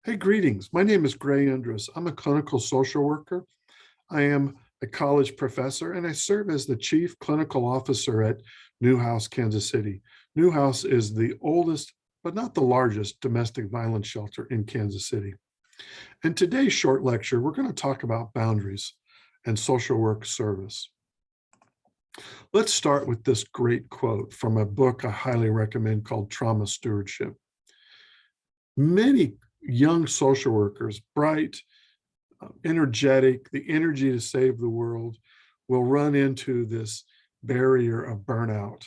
Hey, greetings. My name is Gray Andrus. I'm a clinical social worker. I am a college professor and I serve as the chief clinical officer at Newhouse, Kansas City. Newhouse is the oldest, but not the largest domestic violence shelter in Kansas City. In today's short lecture, we're going to talk about boundaries and social work service. Let's start with this great quote from a book I highly recommend called Trauma Stewardship. Many young social workers, bright, energetic, the energy to save the world, will run into this barrier of burnout,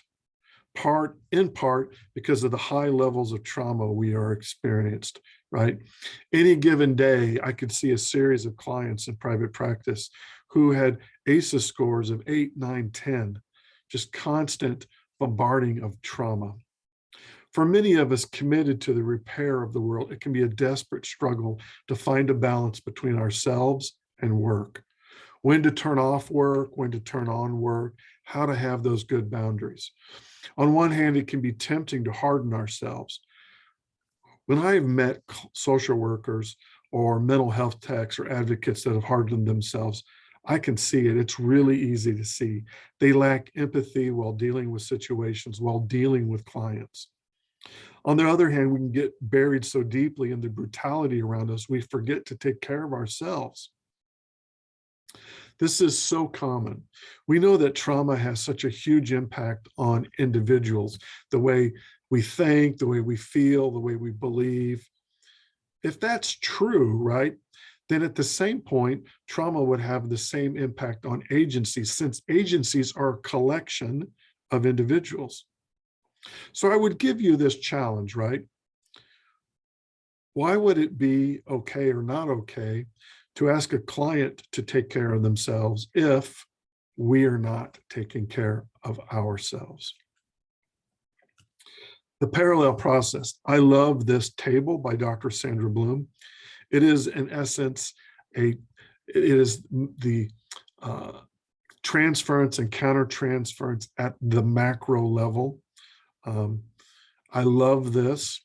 in part because of the high levels of trauma we are experienced, right? Any given day, I could see a series of clients in private practice who had ACEs scores of 8, 9, 10, just constant bombarding of trauma. For many of us committed to the repair of the world, it can be a desperate struggle to find a balance between ourselves and work. When to turn off work, when to turn on work, how to have those good boundaries. On one hand, it can be tempting to harden ourselves. When I have met social workers or mental health techs or advocates that have hardened themselves, I can see it. It's really easy to see. They lack empathy while dealing with situations, while dealing with clients. On the other hand, we can get buried so deeply in the brutality around us, we forget to take care of ourselves. This is so common. We know that trauma has such a huge impact on individuals, the way we think, the way we feel, the way we believe. If that's true, right, then at the same point, trauma would have the same impact on agencies, since agencies are a collection of individuals. So I would give you this challenge, right? Why would it be okay or not okay to ask a client to take care of themselves if we are not taking care of ourselves? The parallel process. I love this table by Dr. Sandra Bloom. It is, in essence, it is the transference and countertransference at the macro level. I love this.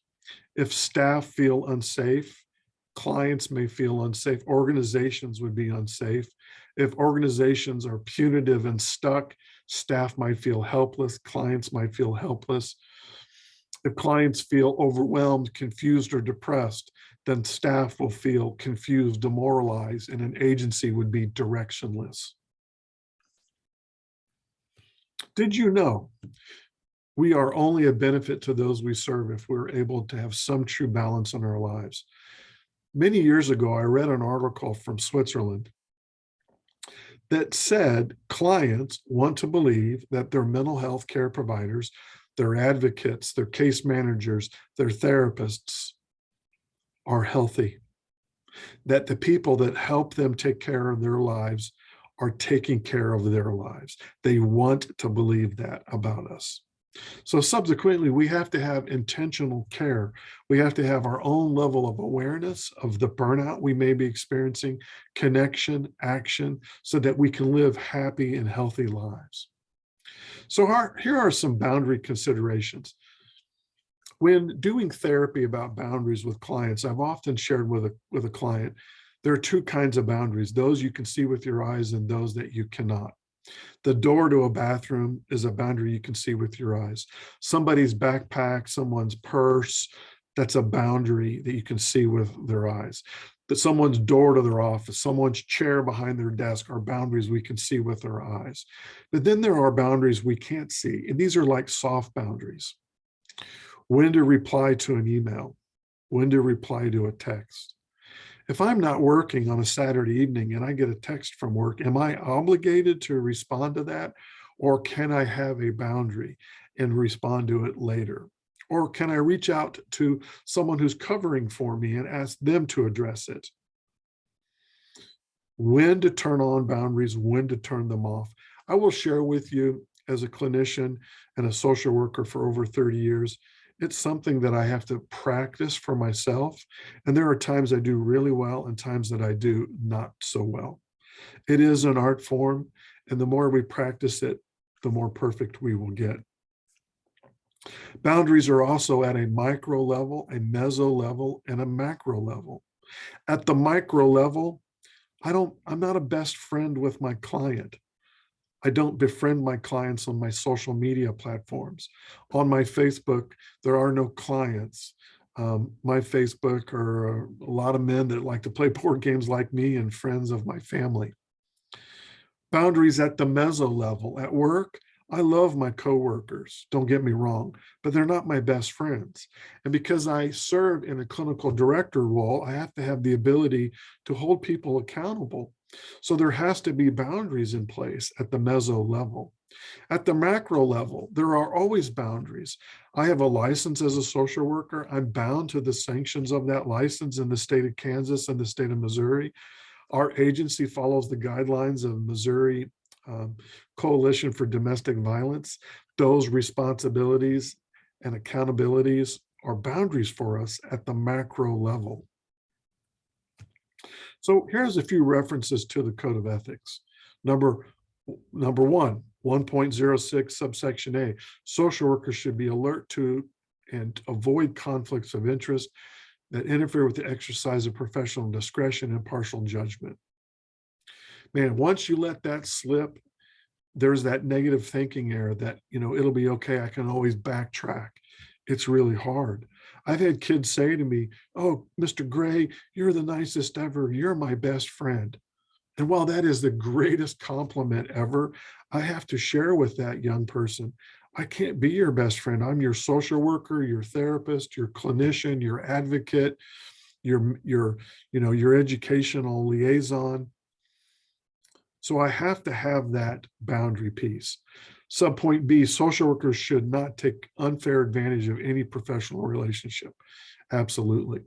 If staff feel unsafe, clients may feel unsafe, organizations would be unsafe. If organizations are punitive and stuck, staff might feel helpless, clients might feel helpless. If clients feel overwhelmed, confused, or depressed, then staff will feel confused, demoralized, and an agency would be directionless. Did you know we are only a benefit to those we serve if we're able to have some true balance in our lives? Many years ago, I read an article from Switzerland that said clients want to believe that their mental health care providers, their advocates, their case managers, their therapists are healthy, that the people that help them take care of their lives are taking care of their lives. They want to believe that about us. So subsequently, we have to have intentional care. We have to have our own level of awareness of the burnout we may be experiencing, connection, action, so that we can live happy and healthy lives. So here are some boundary considerations. When doing therapy about boundaries with clients, I've often shared with a client, there are two kinds of boundaries, those you can see with your eyes and those that you cannot. The door to a bathroom is a boundary you can see with your eyes. Somebody's backpack, someone's purse, that's a boundary that you can see with their eyes. That someone's door to their office, someone's chair behind their desk are boundaries we can see with our eyes. But then there are boundaries we can't see, and these are like soft boundaries. When to reply to an email, when to reply to a text. If I'm not working on a Saturday evening and I get a text from work, am I obligated to respond to that? Or can I have a boundary and respond to it later? Or can I reach out to someone who's covering for me and ask them to address it? When to turn on boundaries, when to turn them off. I will share with you, as a clinician and a social worker for over 30 years, it's something that I have to practice for myself. And there are times I do really well and times that I do not so well. It is an art form, and the more we practice it, the more perfect we will get. Boundaries are also at a micro level, a meso level, and a macro level. At the micro level, I'm not a best friend with my client. I don't befriend my clients on my social media platforms. On my Facebook, there are no clients. My Facebook are a lot of men that like to play board games like me and friends of my family. Boundaries at the meso level. At work, I love my coworkers, don't get me wrong, but they're not my best friends. And because I serve in a clinical director role, I have to have the ability to hold people accountable. So there has to be boundaries in place at the meso level. At the macro level, there are always boundaries. I have a license as a social worker. I'm bound to the sanctions of that license in the state of Kansas and the state of Missouri. Our agency follows the guidelines of Missouri Coalition for Domestic Violence. Those responsibilities and accountabilities are boundaries for us at the macro level. So here's a few references to the Code of Ethics. Number one, 1.06 subsection A, social workers should be alert to and avoid conflicts of interest that interfere with the exercise of professional discretion and partial judgment. Man, once you let that slip, there's that negative thinking error that, it'll be okay, I can always backtrack. It's really hard. I've had kids say to me, "Oh, Mr. Gray, you're the nicest ever. You're my best friend." And while that is the greatest compliment ever, I have to share with that young person, I can't be your best friend. I'm your social worker, your therapist, your clinician, your advocate, your educational liaison. So I have to have that boundary piece. Subpoint B, social workers should not take unfair advantage of any professional relationship. Absolutely.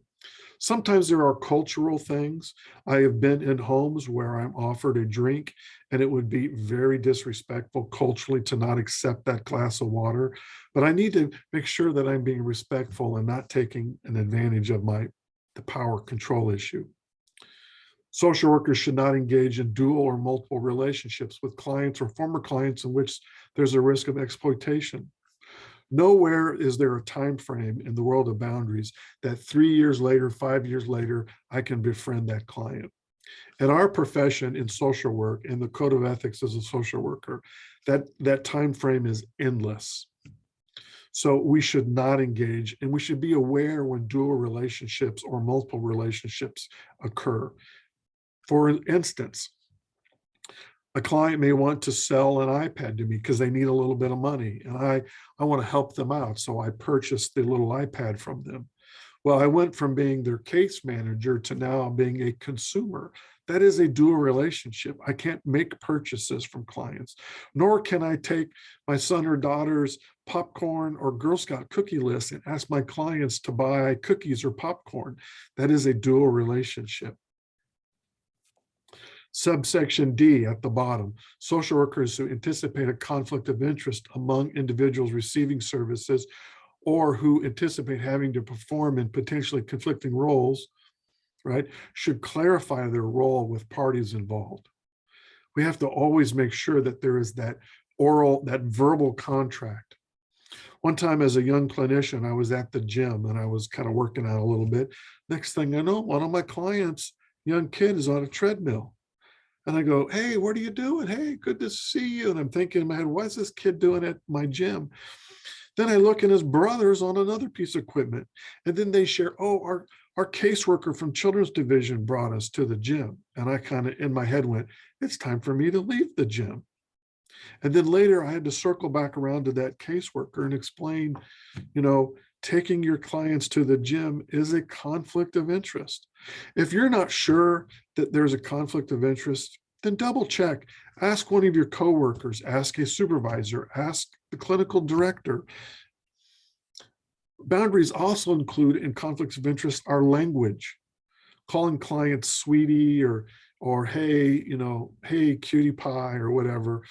Sometimes there are cultural things. I have been in homes where I'm offered a drink and it would be very disrespectful culturally to not accept that glass of water. But I need to make sure that I'm being respectful and not taking an advantage of the power control issue. Social workers should not engage in dual or multiple relationships with clients or former clients in which there's a risk of exploitation. Nowhere is there a time frame in the world of boundaries that 3 years later, 5 years later, I can befriend that client. In our profession in social work, in the Code of Ethics as a social worker, that time frame is endless. So we should not engage, and we should be aware when dual relationships or multiple relationships occur. For instance, a client may want to sell an iPad to me because they need a little bit of money, and I want to help them out. So I purchased the little iPad from them. Well, I went from being their case manager to now being a consumer. That is a dual relationship. I can't make purchases from clients, nor can I take my son or daughter's popcorn or Girl Scout cookie list and ask my clients to buy cookies or popcorn. That is a dual relationship. Subsection D at the bottom, social workers who anticipate a conflict of interest among individuals receiving services or who anticipate having to perform in potentially conflicting roles, right, should clarify their role with parties involved. We have to always make sure that there is that verbal contract. One time as a young clinician, I was at the gym and I was kind of working out a little bit. Next thing I know, one of my clients, young kid, is on a treadmill. And I go, "Hey, what are you doing? Hey, good to see you." And I'm thinking in my head, why is this kid doing at my gym? Then I look and his brother's on another piece of equipment. And then they share, "Oh, our caseworker from Children's Division brought us to the gym." And I kind of in my head went, it's time for me to leave the gym. And then later I had to circle back around to that caseworker and explain, taking your clients to the gym is a conflict of interest. If you're not sure that there's a conflict of interest, then double check. Ask one of your coworkers, ask a supervisor, ask the clinical director. Boundaries also include in conflicts of interest our language. Calling clients sweetie or hey, hey cutie pie or whatever,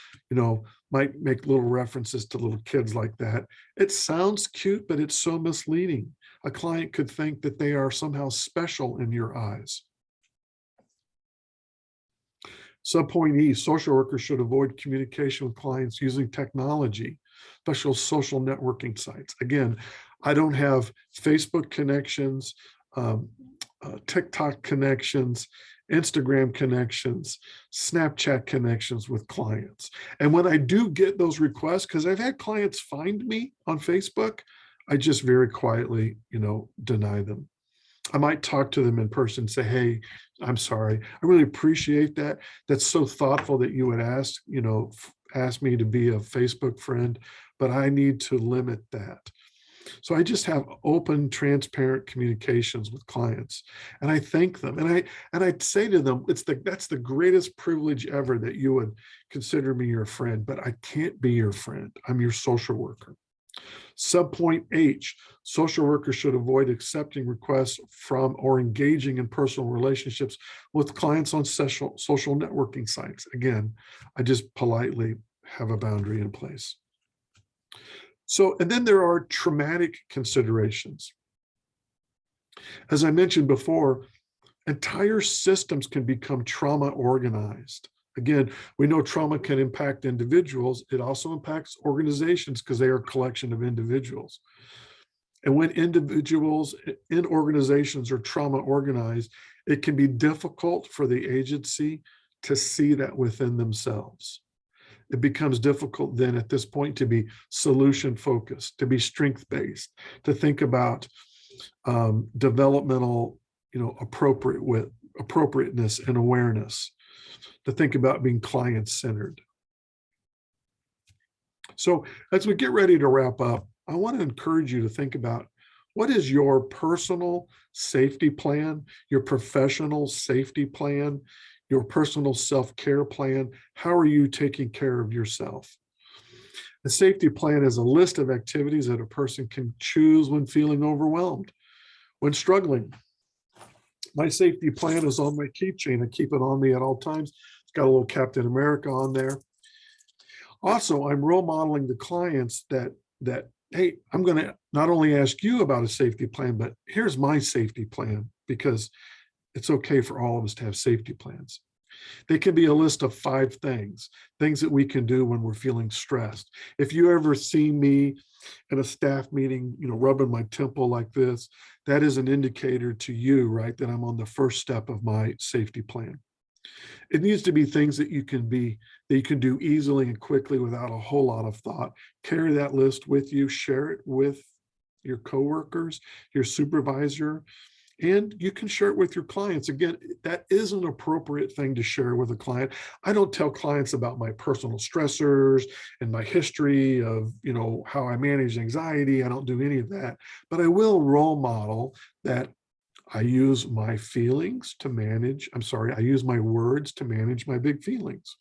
might make little references to little kids like that. It sounds cute, but it's so misleading. A client could think that they are somehow special in your eyes. Subpoint E, social workers should avoid communication with clients using technology. special social networking sites. Again, I don't have Facebook connections, TikTok connections, Instagram connections, Snapchat connections with clients. And when I do get those requests, because I've had clients find me on Facebook, I just very quietly, deny them. I might talk to them in person, say, hey, I'm sorry. I really appreciate that. That's so thoughtful that you would ask me to be a Facebook friend, but I need to limit that. So I just have open, transparent communications with clients, and I thank them. And I say to them, that's the greatest privilege ever that you would consider me your friend, but I can't be your friend. I'm your social worker. Subpoint H, social workers should avoid accepting requests from or engaging in personal relationships with clients on social networking sites. Again, I just politely have a boundary in place. So, and then there are traumatic considerations. As I mentioned before, entire systems can become trauma organized. Again, we know trauma can impact individuals. It also impacts organizations because they are a collection of individuals. And when individuals in organizations are trauma organized, it can be difficult for the agency to see that within themselves. It becomes difficult then at this point to be solution focused, to be strength based, to think about developmental, appropriateness and awareness, to think about being client centered. So as we get ready to wrap up, I want to encourage you to think about what is your personal safety plan, your professional safety plan, your personal self-care plan. How are you taking care of yourself? The safety plan is a list of activities that a person can choose when feeling overwhelmed, when struggling. My safety plan is on my keychain. I keep it on me at all times. It's got a little Captain America on there. Also, I'm role modeling the clients that hey, I'm going to not only ask you about a safety plan, but here's my safety plan, because it's okay for all of us to have safety plans. They can be a list of 5 things that we can do when we're feeling stressed. If you ever see me in a staff meeting, rubbing my temple like this, that is an indicator to you, right, that I'm on the first step of my safety plan. It needs to be things that you can do easily and quickly without a whole lot of thought. Carry that list with you, share it with your coworkers, your supervisor, and you can share it with your clients. Again, that is an appropriate thing to share with a client. I don't tell clients about my personal stressors and my history of, how I manage anxiety. I don't do any of that, but I will role model that I use my feelings to manage, I use my words to manage my big feelings.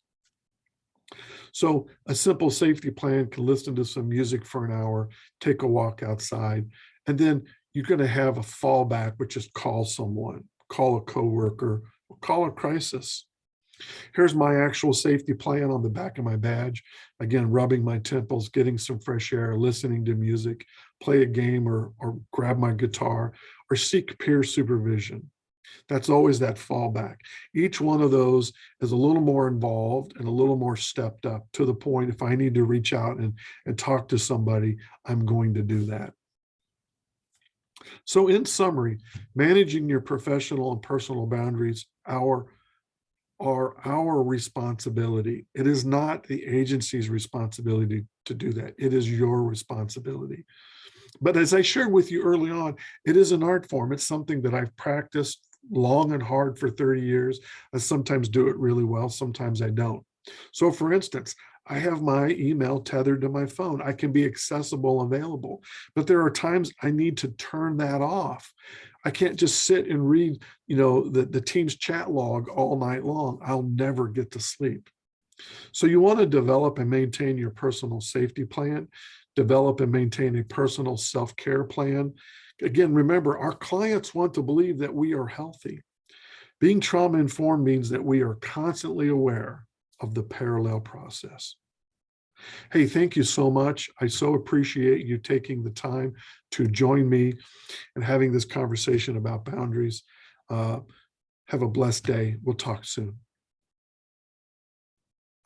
So a simple safety plan can listen to some music for an hour, take a walk outside, and then you're going to have a fallback, which is call someone, call a coworker, call a crisis. Here's my actual safety plan on the back of my badge. Again, rubbing my temples, getting some fresh air, listening to music, play a game or grab my guitar, or seek peer supervision. That's always that fallback. Each one of those is a little more involved and a little more stepped up, to the point if I need to reach out and talk to somebody, I'm going to do that. So in summary, managing your professional and personal boundaries are our responsibility. It is not the agency's responsibility to do that. It is your responsibility. But as I shared with you early on, it is an art form. It's something that I've practiced long and hard for 30 years. I sometimes do it really well, sometimes I don't. So for instance, I have my email tethered to my phone. I can be accessible, available, but there are times I need to turn that off. I can't just sit and read, the team's chat log all night long. I'll never get to sleep. So you want to develop and maintain your personal safety plan, develop and maintain a personal self-care plan. Again, remember, our clients want to believe that we are healthy. Being trauma-informed means that we are constantly aware of the parallel process. Hey, thank you so much. I so appreciate you taking the time to join me and having this conversation about boundaries. Have a blessed day. We'll talk soon.